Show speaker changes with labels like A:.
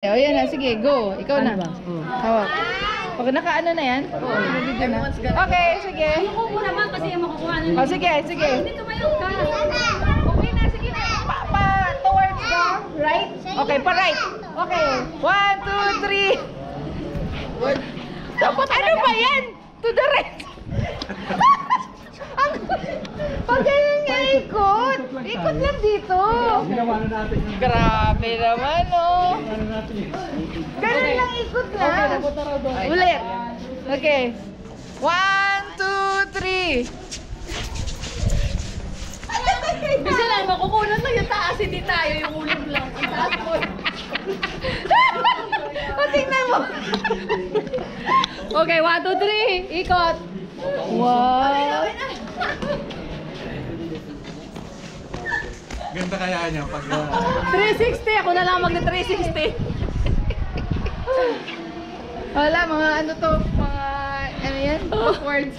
A: O yan na, sige, go. Ikaw na. Hawak. Pag naka-ano na yan? Nabigyan na. Okay, sige.
B: Ako naman kasi yung makukuha nun.
A: O sige, sige.
B: Dito kayo ka.
A: Okay na, sige na. Towards the right? Okay, pa-right. Okay. 1, 2, 3. Dapat ano ba yan? To the right. Pag ganyan nga ikot. Ikot lang dito. Grabe naman, oh. Ganun lang ikot lang. Ulit. Okay. 1, 2, 3.
B: Bisa lang, makukunan lang yung taas, hindi tayo yung ulo lang. Ang taas mo.
A: O, tingnan mo.
B: Okay, 1, 2, 3. Ikot.
A: Wow.
C: Ganda kaya niya pag
B: 360. Ako na lang mag-360.
A: Wala, mga ano to, mga, ano yan, backwards.